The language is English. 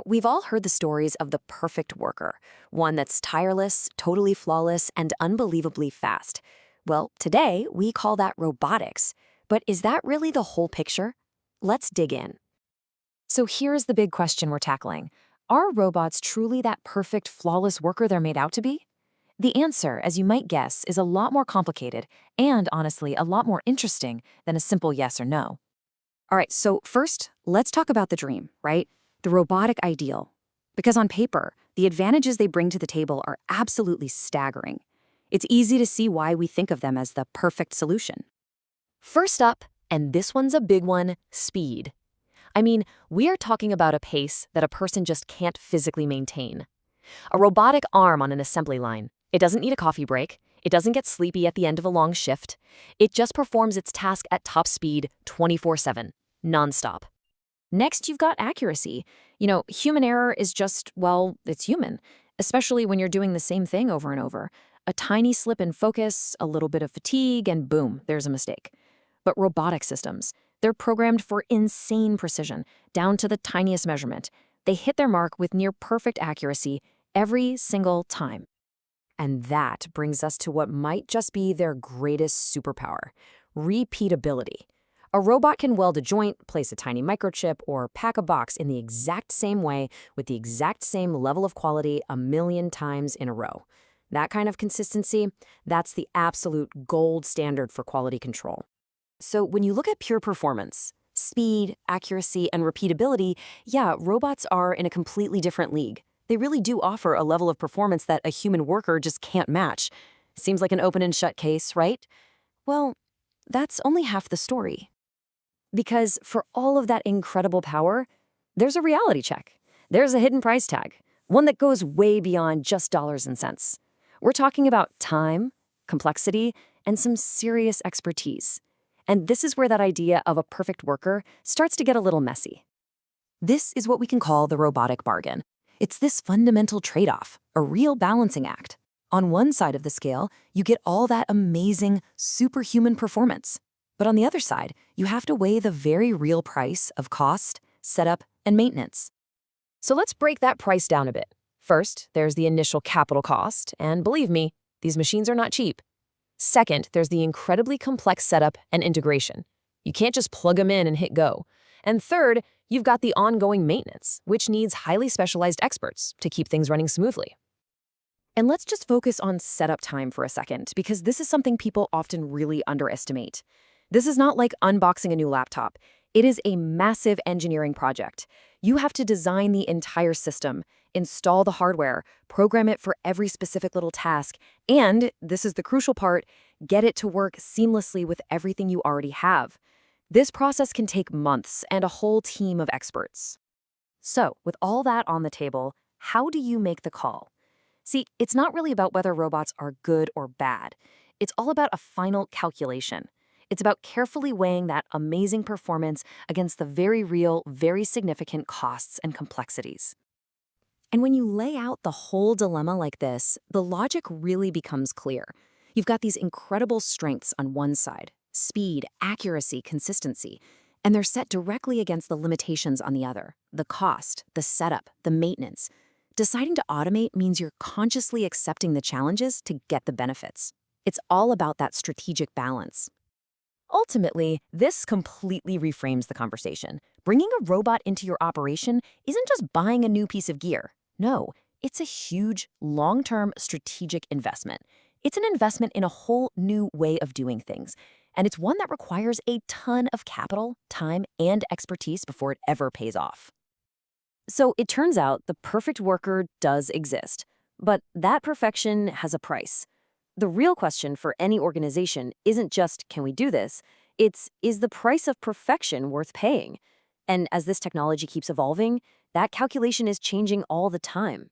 We've all heard the stories of the perfect worker, one that's tireless, totally flawless, and unbelievably fast. Well, today we call that robotics. But is that really the whole picture? Let's dig in. So here's the big question we're tackling. Are robots truly that perfect, flawless worker they're made out to be? The answer, as you might guess, is a lot more complicated and, honestly, a lot more interesting than a simple yes or no. All right, so first, let's talk about the dream, right? The robotic ideal. Because on paper, the advantages they bring to the table are absolutely staggering. It's easy to see why we think of them as the perfect solution. First up, and this one's a big one, speed. I mean, we are talking about a pace that a person just can't physically maintain. A robotic arm on an assembly line. It doesn't need a coffee break. It doesn't get sleepy at the end of a long shift. It just performs its task at top speed 24/7, nonstop. Next, you've got accuracy. Human error is just, well, it's human, especially when you're doing the same thing over and over. A tiny slip in focus, a little bit of fatigue, and boom, there's a mistake. But robotic systems, they're programmed for insane precision, down to the tiniest measurement. They hit their mark with near-perfect accuracy every single time. And that brings us to what might just be their greatest superpower, repeatability. A robot can weld a joint, place a tiny microchip, or pack a box in the exact same way with the exact same level of quality 1,000,000 times in a row. That kind of consistency, that's the absolute gold standard for quality control. So when you look at pure performance, speed, accuracy, and repeatability, yeah, robots are in a completely different league. They really do offer a level of performance that a human worker just can't match. Seems like an open and shut case, right? Well, that's only half the story. Because for all of that incredible power, there's a reality check. There's a hidden price tag, one that goes way beyond just dollars and cents. We're talking about time, complexity, and some serious expertise. And this is where that idea of a perfect worker starts to get a little messy. This is what we can call the robotic bargain. It's this fundamental trade-off, a real balancing act. On one side of the scale, you get all that amazing, superhuman performance. But on the other side, you have to weigh the very real price of cost, setup, and maintenance. So let's break that price down a bit. First, there's the initial capital cost, and believe me, these machines are not cheap. Second, there's the incredibly complex setup and integration. You can't just plug them in and hit go. And third, you've got the ongoing maintenance, which needs highly specialized experts to keep things running smoothly. And let's just focus on setup time for a second, because this is something people often really underestimate. This is not like unboxing a new laptop. It is a massive engineering project. You have to design the entire system, install the hardware, program it for every specific little task, and, this is the crucial part, get it to work seamlessly with everything you already have. This process can take months and a whole team of experts. So, with all that on the table, how do you make the call? See, it's not really about whether robots are good or bad. It's all about a final calculation. It's about carefully weighing that amazing performance against the very real, very significant costs and complexities. And when you lay out the whole dilemma like this, the logic really becomes clear. You've got these incredible strengths on one side, speed, accuracy, consistency, and they're set directly against the limitations on the other, the cost, the setup, the maintenance. Deciding to automate means you're consciously accepting the challenges to get the benefits. It's all about that strategic balance. Ultimately, this completely reframes the conversation. Bringing a robot into your operation isn't just buying a new piece of gear. No, it's a huge, long-term strategic investment. It's an investment in a whole new way of doing things. And it's one that requires a ton of capital, time, and expertise before it ever pays off. So it turns out the perfect worker does exist, but that perfection has a price. The real question for any organization isn't just, can we do this? It's, is the price of perfection worth paying? And as this technology keeps evolving, that calculation is changing all the time.